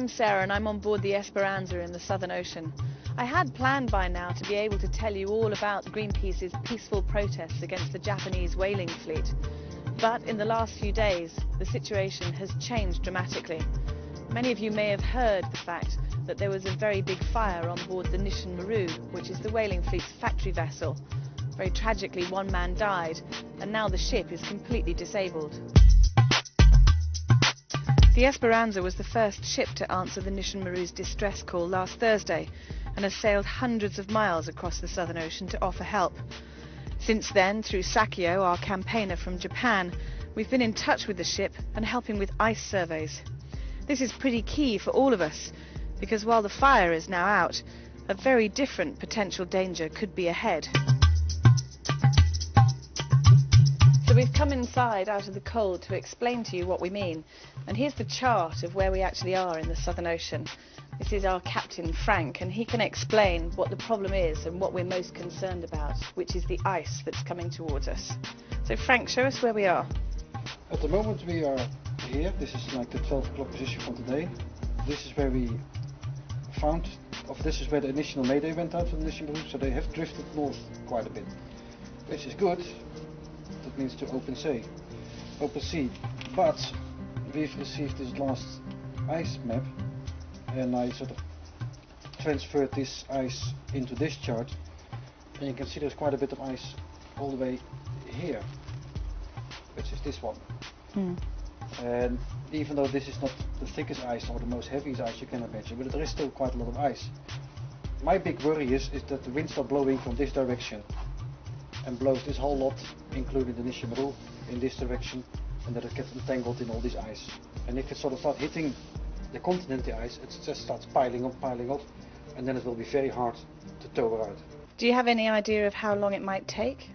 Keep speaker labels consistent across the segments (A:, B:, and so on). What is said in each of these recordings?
A: I'm Sarah and I'm on board the Esperanza in the Southern Ocean. I had planned by now to be able to tell you all about Greenpeace's peaceful protests against the Japanese whaling fleet. But in the last few days, the situation has changed dramatically. Many of you may have heard the fact that there was a very big fire on board the Nishin Maru, which is the whaling fleet's factory vessel. Very tragically, one man died, and now the ship is completely disabled. The Esperanza was the first ship to answer the Nishin Maru's distress call last Thursday and has sailed hundreds of miles across the Southern Ocean to offer help. Since then, through Sakio, our campaigner from Japan, we've been in touch with the ship and helping with ice surveys. This is pretty key for all of us, because while the fire is now out, a very different potential danger could be ahead. So we've come inside out of the cold to explain to you what we mean. And here's the chart of where we actually are in the Southern Ocean. This is our captain, Frank, and he can explain what the problem is and what we're most concerned about, which is the ice that's coming towards us. So Frank, show us where we are.
B: At the moment we are here. This is like the 12 o'clock position from today. This is where we found, this is where the initial mayday went out from the Nishin Maru, so they have drifted north quite a bit, which is good. That means to open sea. But we've received this last ice map, and I sort of transferred this ice into this chart, and you can see there's quite a bit of ice all the way here, which is this one. And even though this is not the thickest ice or the most heaviest ice you can imagine, but there is still quite a lot of ice. My big worry is that the winds are blowing from this direction and blows this whole lot, including the Nishin Maru, in this direction, and that it gets entangled in all this ice. And if it sort of starts hitting the continent, the ice, it just starts piling up, and then it will be very hard to tow her out.
A: Do you have any idea of how long it might take?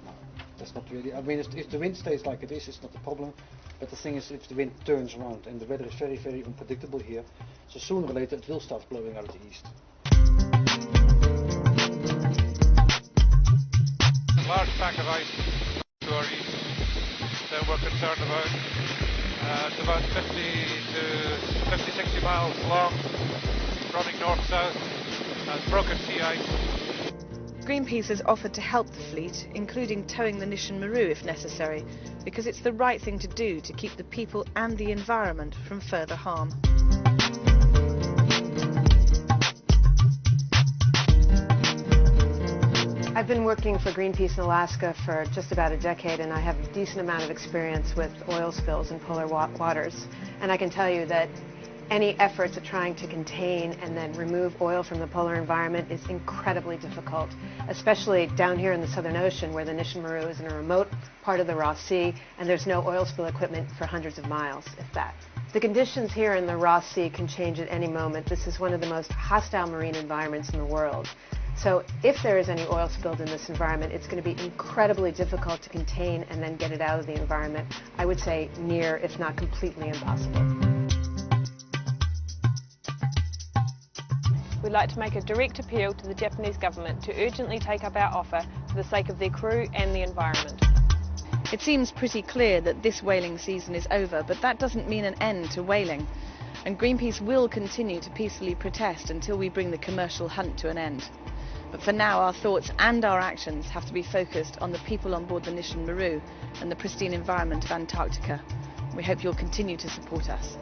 B: No, that's not really. I mean, if the wind stays like it is, it's not a problem. But the thing is, if the wind turns around, and the weather is very, very unpredictable here, so sooner or later it will start blowing out of the east.
C: A large pack of ice to our east that we're concerned about. It's about 50-60 miles long, running north-south, and broken sea ice.
A: Greenpeace has offered to help the fleet, including towing the Nishin Maru if necessary, because it's the right thing to do to keep the people and the environment from further harm.
D: I've been working for Greenpeace in Alaska for just about a decade, and I have a decent amount of experience with oil spills in polar waters. And I can tell you that any efforts at trying to contain and then remove oil from the polar environment is incredibly difficult, especially down here in the Southern Ocean, where the Nishin Maru is in a remote part of the Ross Sea, and there's no oil spill equipment for hundreds of miles, if that. The conditions here in the Ross Sea can change at any moment. This is one of the most hostile marine environments in the world. So if there is any oil spilled in this environment, it's going to be incredibly difficult to contain and then get it out of the environment. I would say near, if not completely impossible.
E: We'd like to make a direct appeal to the Japanese government to urgently take up our offer for the sake of their crew and the environment.
A: It seems pretty clear that this whaling season is over, but that doesn't mean an end to whaling. And Greenpeace will continue to peacefully protest until we bring the commercial hunt to an end. But for now, our thoughts and our actions have to be focused on the people on board the Nishin Maru and the pristine environment of Antarctica. We hope you'll continue to support us.